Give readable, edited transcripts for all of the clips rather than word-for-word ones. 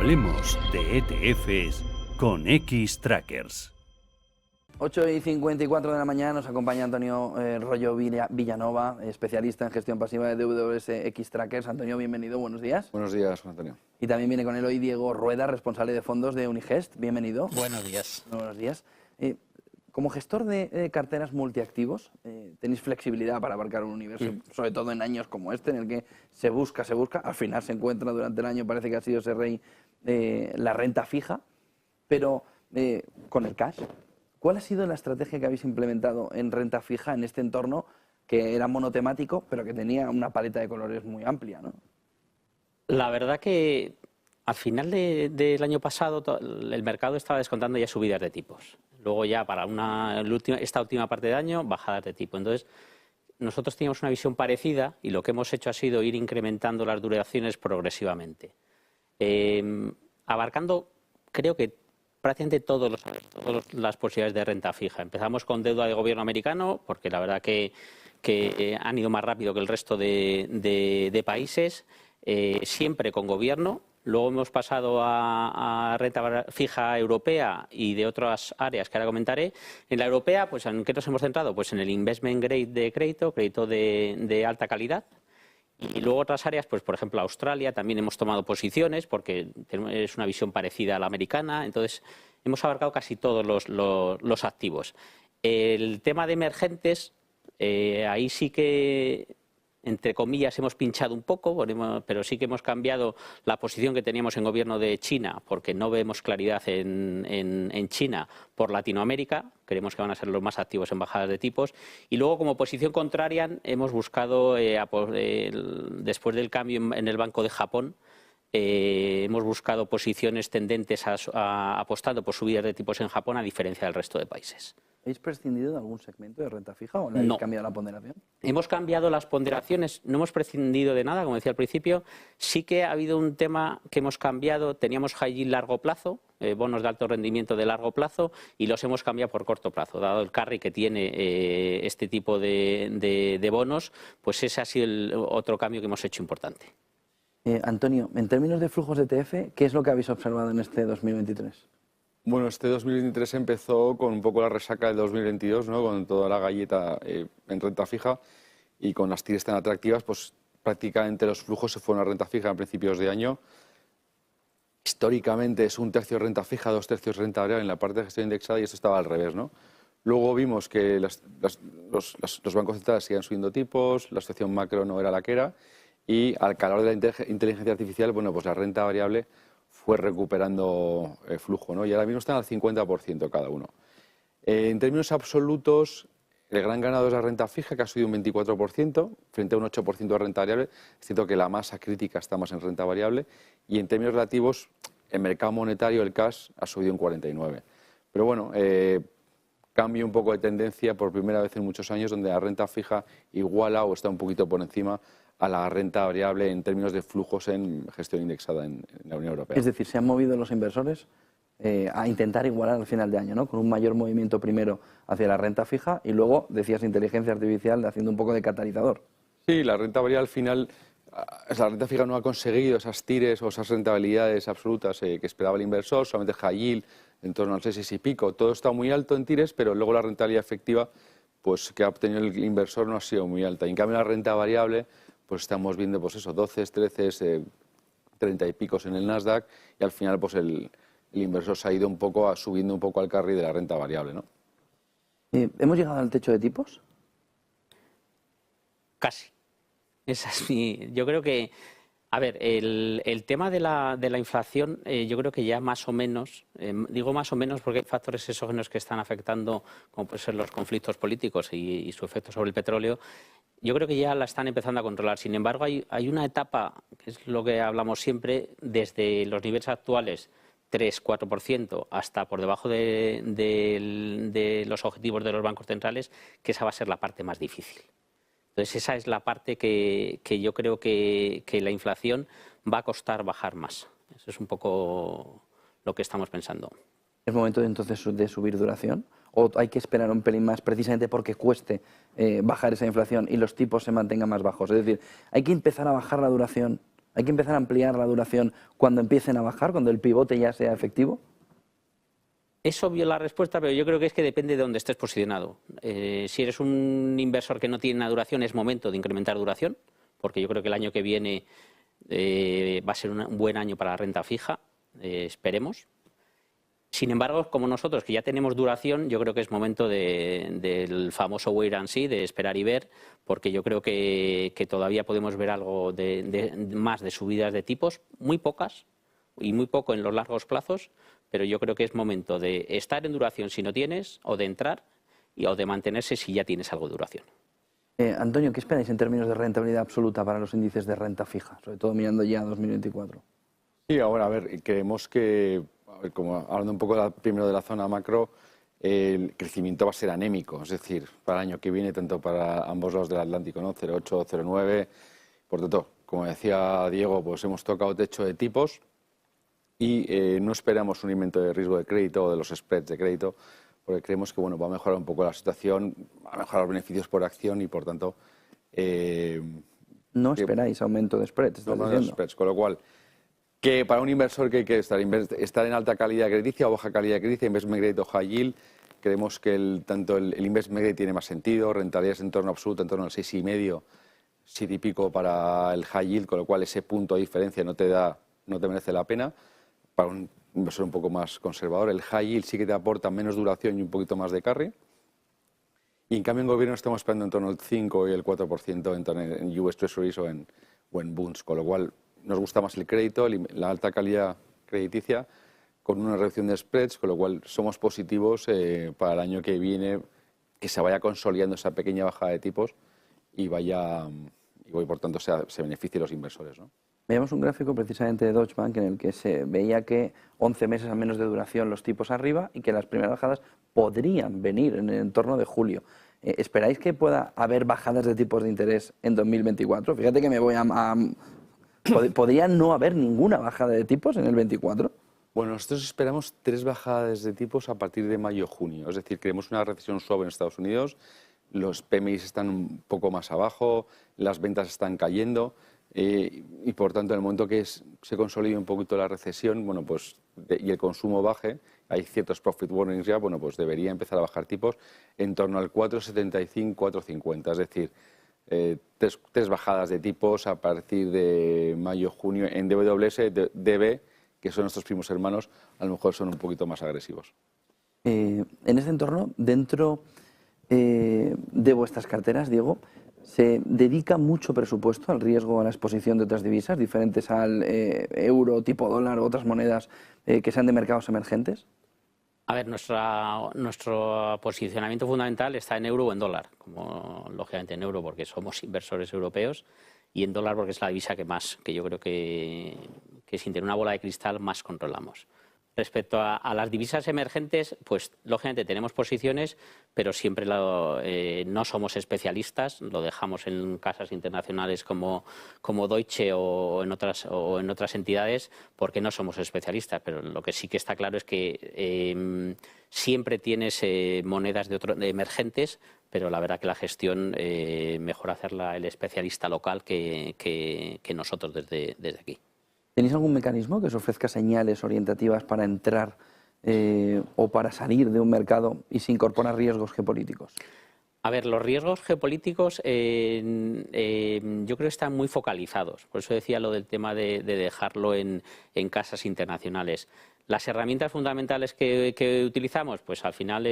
Hablemos de ETFs con Xtrackers. 8:54 de la mañana nos acompaña Antonio Rollo Villanova, especialista en gestión pasiva de DWS Xtrackers. Antonio, bienvenido, buenos días. Buenos días, Antonio. Y también viene con él hoy Diego Rueda, responsable de fondos de Unigest. Bienvenido. Buenos días. Buenos días. Como gestor de carteras multiactivos, tenéis flexibilidad para abarcar un universo, sobre todo en años como este, en el que se busca, al final se encuentra durante el año, parece que ha sido ese rey la renta fija, pero con el cash. ¿Cuál ha sido la estrategia que habéis implementado en renta fija en este entorno que era monotemático, pero que tenía una paleta de colores muy amplia, ¿no? La verdad que al final del año pasado el mercado estaba descontando ya subidas de tipos. Luego ya para esta última parte de año, bajadas de tipo. Entonces, nosotros teníamos una visión parecida y lo que hemos hecho ha sido ir incrementando las duraciones progresivamente. Abarcando, creo que prácticamente todas las posibilidades de renta fija. Empezamos con deuda de gobierno americano, porque la verdad que han ido más rápido que el resto de países, siempre con gobierno. Luego hemos pasado a renta fija europea y de otras áreas que ahora comentaré. En la europea, pues ¿en qué nos hemos centrado? Pues en el investment grade de crédito de alta calidad. Y luego otras áreas, pues por ejemplo Australia, también hemos tomado posiciones porque es una visión parecida a la americana. Entonces hemos abarcado casi todos los activos. El tema de emergentes, ahí sí que, entre comillas, hemos pinchado un poco, pero sí que hemos cambiado la posición que teníamos en gobierno de China, porque no vemos claridad en China por Latinoamérica. Creemos que van a ser los más activos en bajadas de tipos. Y luego, como posición contraria, hemos buscado, después del cambio en el Banco de Japón, hemos buscado posiciones tendentes apostando por subidas de tipos en Japón, a diferencia del resto de países. ¿Habéis prescindido de algún segmento de renta fija o le habéis cambiado la ponderación? Hemos cambiado las ponderaciones, no hemos prescindido de nada, como decía al principio. Sí que ha habido un tema que hemos cambiado. Teníamos high yield largo plazo, bonos de alto rendimiento de largo plazo, y los hemos cambiado por corto plazo. Dado el carry que tiene este tipo de bonos, pues ese ha sido el otro cambio que hemos hecho importante. Antonio, en términos de flujos de ETF, ¿qué es lo que habéis observado en este 2023? Bueno, este 2023 empezó con un poco la resaca del 2022, ¿no? Con toda la galleta en renta fija y con las tires tan atractivas, pues prácticamente los flujos se fueron a renta fija a principios de año. Históricamente es un tercio renta fija, 2/3 renta variable en la parte de gestión indexada, y esto estaba al revés, ¿no? Luego vimos que los bancos centrales seguían subiendo tipos, la situación macro no era la que era, y al calor de la inteligencia artificial, bueno, pues la renta variable fue recuperando flujo, ¿no? Y ahora mismo están al 50% cada uno. En términos absolutos, el gran ganador es la renta fija, que ha subido un 24%, frente a un 8% de renta variable. Es cierto que la masa crítica está más en renta variable. Y en términos relativos, el mercado monetario, el cash, ha subido un 49%. Pero bueno, cambio un poco de tendencia por primera vez en muchos años, donde la renta fija iguala o está un poquito por encima a la renta variable en términos de flujos en gestión indexada en la Unión Europea. Es decir, se han movido los inversores a intentar igualar al final de año, ¿no? Con un mayor movimiento primero hacia la renta fija y luego, decías, inteligencia artificial haciendo un poco de catalizador. Sí, la renta variable al final, la renta fija no ha conseguido esas tires o esas rentabilidades absolutas que esperaba el inversor, solamente high yield en torno al 6 y pico. Todo está muy alto en tires, pero luego la rentabilidad efectiva, pues que ha obtenido el inversor, no ha sido muy alta. Y en cambio la renta variable, pues estamos viendo pues eso, 12, 13, 30 y picos en el Nasdaq, y al final pues el inversor se ha ido un poco subiendo un poco al carry de la renta variable, ¿no? ¿Hemos llegado al techo de tipos? Casi. Esa es yo creo que, a ver, el tema de la inflación, yo creo que ya más o menos, digo más o menos porque hay factores exógenos que están afectando, como pueden ser los conflictos políticos y su efecto sobre el petróleo. Yo creo que ya la están empezando a controlar. Sin embargo, hay una etapa, que es lo que hablamos siempre, desde los niveles actuales, 3-4%, hasta por debajo de los objetivos de los bancos centrales, que esa va a ser la parte más difícil. Entonces, esa es la parte que yo creo que la inflación va a costar bajar más. Eso es un poco lo que estamos pensando. ¿Es momento entonces de subir duración? ¿O hay que esperar un pelín más precisamente porque cueste bajar esa inflación y los tipos se mantengan más bajos? Es decir, ¿hay que empezar a bajar la duración ¿Hay que empezar a ampliar la duración cuando empiecen a bajar, cuando el pivote ya sea efectivo? Es obvio la respuesta, pero yo creo que es que depende de dónde estés posicionado. Si eres un inversor que no tiene una duración, es momento de incrementar duración, porque yo creo que el año que viene va a ser un buen año para la renta fija, esperemos. Sin embargo, como nosotros que ya tenemos duración, yo creo que es momento del famoso wait and see, de esperar y ver, porque yo creo que todavía podemos ver algo más de subidas de tipos, muy pocas y muy poco en los largos plazos, pero yo creo que es momento de estar en duración si no tienes, o de entrar, o de mantenerse si ya tienes algo de duración. Antonio, ¿qué esperáis en términos de rentabilidad absoluta para los índices de renta fija, sobre todo mirando ya a 2024? Sí, ahora, a ver, creemos que, como hablando un poco primero de la zona macro, el crecimiento va a ser anémico, es decir, para el año que viene, tanto para ambos lados del Atlántico, ¿no? 0,8, 0,9. Por tanto, como decía Diego, pues hemos tocado techo de tipos y no esperamos un aumento de riesgo de crédito o de los spreads de crédito, porque creemos que bueno, va a mejorar un poco la situación, va a mejorar los beneficios por acción y, por tanto... no esperáis aumento de spreads, estás diciendo. De spreads, con lo cual, que para un inversor que hay que estar en alta calidad crediticia o baja calidad crediticia, investment grade o high yield, creemos que tanto el investment grade tiene más sentido, rentabilidades en torno absoluto, en torno al 6,5, 7 y pico para el high yield, con lo cual ese punto de diferencia no te merece la pena. Para un inversor un poco más conservador, el high yield sí que te aporta menos duración y un poquito más de carry. Y en cambio en gobierno estamos esperando en torno al 5 y el 4% en US Treasuries o en bonds, con lo cual nos gusta más el crédito, la alta calidad crediticia, con una reducción de spreads, con lo cual somos positivos para el año que viene, que se vaya consolidando esa pequeña bajada de tipos y por tanto se beneficie los inversores, ¿no? Veíamos un gráfico precisamente de Deutsche Bank en el que se veía que 11 meses a menos de duración los tipos arriba y que las primeras bajadas podrían venir en el entorno de julio. ¿Esperáis que pueda haber bajadas de tipos de interés en 2024? Fíjate que me voy ¿Podría no haber ninguna bajada de tipos en el 24? Bueno, nosotros esperamos 3 bajadas de tipos a partir de mayo-junio. Es decir, creemos una recesión suave en Estados Unidos, los PMIs están un poco más abajo, las ventas están cayendo. Y por tanto, en el momento que se consolide un poquito la recesión, bueno, pues, y el consumo baje, hay ciertos profit warnings ya, bueno, pues debería empezar a bajar tipos en torno al 4,75, 4,50. Es decir, 3 bajadas de tipos a partir de mayo-junio en DWS, DB, que son nuestros primos hermanos, a lo mejor son un poquito más agresivos. En ese entorno, dentro de vuestras carteras, Diego, ¿se dedica mucho presupuesto al riesgo, a la exposición de otras divisas diferentes al euro, tipo dólar o otras monedas que sean de mercados emergentes? A ver, nuestro posicionamiento fundamental está en euro o en dólar, como lógicamente en euro porque somos inversores europeos y en dólar porque es la divisa que yo creo que sin tener una bola de cristal más controlamos. Respecto a las divisas emergentes, pues lógicamente tenemos posiciones, pero siempre no somos especialistas, lo dejamos en casas internacionales como Deutsche o en otras entidades, porque no somos especialistas. Pero lo que sí que está claro es que siempre tienes monedas de emergentes, pero la verdad que la gestión mejor hacerla el especialista local que nosotros desde aquí. ¿Tenéis algún mecanismo que os ofrezca señales orientativas para entrar o para salir de un mercado y se incorporan riesgos geopolíticos? A ver, los riesgos geopolíticos yo creo que están muy focalizados. Por eso decía lo del tema de dejarlo en casas internacionales. Las herramientas fundamentales que utilizamos, pues al final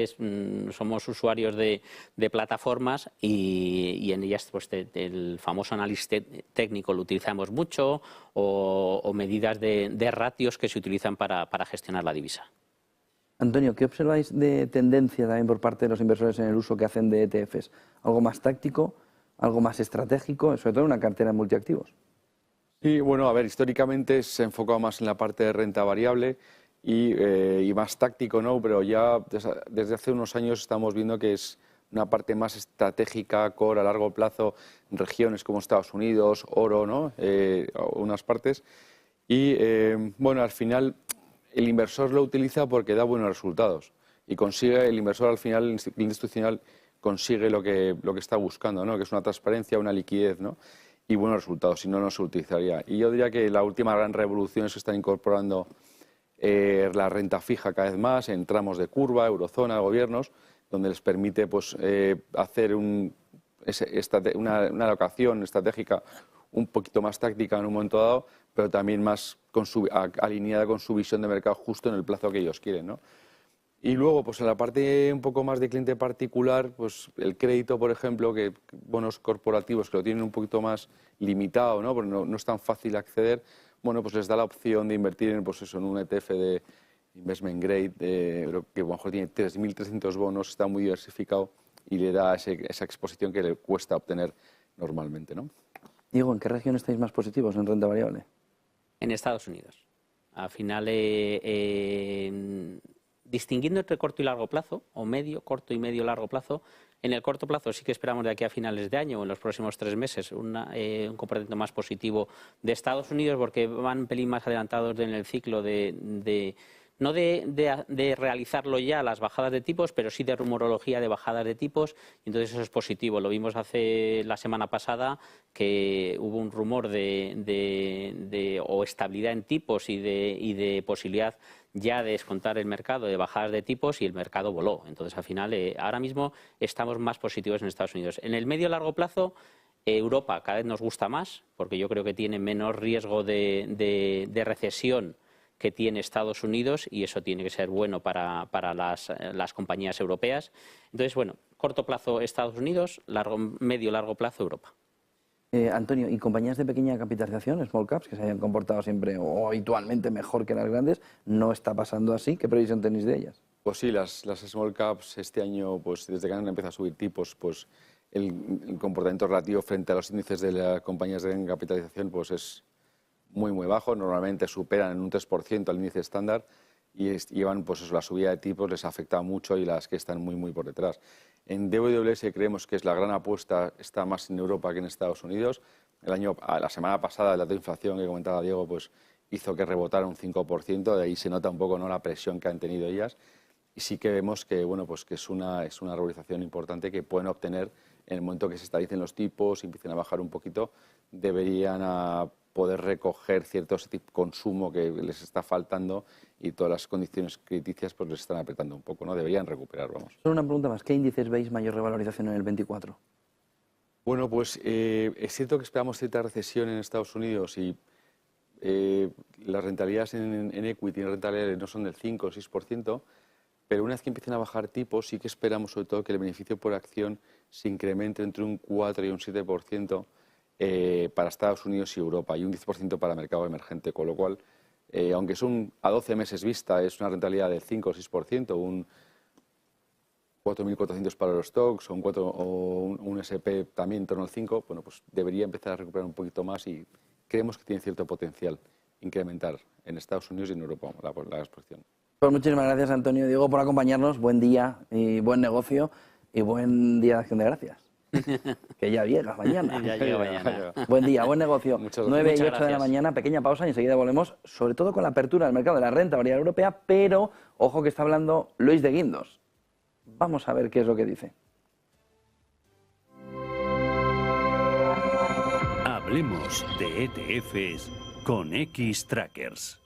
somos usuarios de plataformas y en ellas pues, el famoso análisis técnico lo utilizamos mucho o medidas de ratios que se utilizan para gestionar la divisa. Antonio, ¿qué observáis de tendencia también por parte de los inversores en el uso que hacen de ETFs? ¿Algo más táctico, algo más estratégico, sobre todo en una cartera de multiactivos? Sí, bueno, a ver, históricamente se ha enfocado más en la parte de renta variable y más táctico, ¿no? Pero ya desde hace unos años estamos viendo que es una parte más estratégica, core, a largo plazo, en regiones como Estados Unidos, oro, ¿no? Unas partes. Y, bueno, al final el inversor lo utiliza porque da buenos resultados y consigue, el inversor al final, el institucional, consigue lo que está buscando, ¿no? Que es una transparencia, una liquidez, ¿no? y buenos resultados, si no, no se utilizaría. Y yo diría que la última gran revolución es que están incorporando la renta fija cada vez más en tramos de curva, eurozona, gobiernos, donde les permite pues, hacer una alocación estratégica un poquito más táctica en un momento dado, pero también más alineada con su visión de mercado justo en el plazo que ellos quieren, ¿no? Y luego, pues en la parte un poco más de cliente particular, pues el crédito, por ejemplo, que bonos corporativos que lo tienen un poquito más limitado, ¿no? Porque no es tan fácil acceder, bueno, pues les da la opción de invertir en, pues eso, en un ETF de investment grade, que a lo mejor tiene 3.300 bonos, está muy diversificado y le da esa exposición que le cuesta obtener normalmente, ¿no? Diego, ¿en qué región estáis más positivos en renta variable? En Estados Unidos. Al final, distinguiendo entre corto y largo plazo, o medio, corto y medio largo plazo, en el corto plazo sí que esperamos de aquí a finales de año o en los próximos 3 meses un comportamiento más positivo de Estados Unidos, porque van un pelín más adelantados en el ciclo no de realizarlo ya las bajadas de tipos, pero sí de rumorología de bajadas de tipos, y entonces eso es positivo. Lo vimos la semana pasada, que hubo un rumor o estabilidad en tipos y de posibilidad ya de descontar el mercado de bajadas de tipos, y el mercado voló. Entonces, al final, ahora mismo estamos más positivos en Estados Unidos. En el medio largo plazo, Europa cada vez nos gusta más, porque yo creo que tiene menos riesgo de recesión que tiene Estados Unidos, y eso tiene que ser bueno para las compañías europeas. Entonces, bueno, corto plazo Estados Unidos, medio largo plazo Europa. Antonio, ¿y compañías de pequeña capitalización, small caps, que se hayan comportado siempre o habitualmente mejor que las grandes, no está pasando así? ¿Qué previsión tenéis de ellas? Pues sí, las small caps este año, pues desde que han empezado a subir tipos, pues el comportamiento relativo frente a los índices de las compañías de gran capitalización pues es muy bajo. Normalmente superan en un 3% al índice estándar, y llevan, pues eso, la subida de tipos les afecta mucho, y las que están muy por detrás. En DWS creemos que la gran apuesta está más en Europa que en Estados Unidos. La semana pasada el dato de inflación que comentaba Diego pues hizo que rebotara un 5%, de ahí se nota un poco, ¿no?, la presión que han tenido ellas, y sí que vemos que, bueno, pues que es una revalorización importante que pueden obtener en el momento que se estabilicen los tipos y empiecen a bajar un poquito. Deberían poder recoger cierto consumo que les está faltando, y todas las condiciones crediticias pues les están apretando un poco, ¿no? Deberían recuperar, vamos. Solo una pregunta más. ¿Qué índices veis mayor revalorización en el 24? Bueno, pues es cierto que esperamos cierta recesión en Estados Unidos, y las rentabilidades en equity, en rentabilidades no son del 5 o 6%, pero una vez que empiecen a bajar tipos, sí que esperamos sobre todo que el beneficio por acción se incremente entre un 4 y un 7% para Estados Unidos y Europa, y un 10% para el mercado emergente, con lo cual, aunque es a 12 meses vista, es una rentabilidad del 5 o 6%, un 4.400 para los stocks, o un SP también en torno al 5%, bueno, pues debería empezar a recuperar un poquito más, y creemos que tiene cierto potencial incrementar en Estados Unidos y en Europa la exposición. Pues muchísimas gracias, Antonio y Diego, por acompañarnos. Buen día y buen negocio, y buen día de Acción de Gracias. Que ya llega mañana. Ya llega mañana. Buen día, buen negocio. Muchas 9 y 8 gracias. de la mañana, pequeña pausa, y enseguida volvemos, sobre todo con la apertura del mercado de la renta variable europea, pero ojo que está hablando Luis de Guindos. Vamos a ver qué es lo que dice. Hablemos de ETFs con X-Trackers.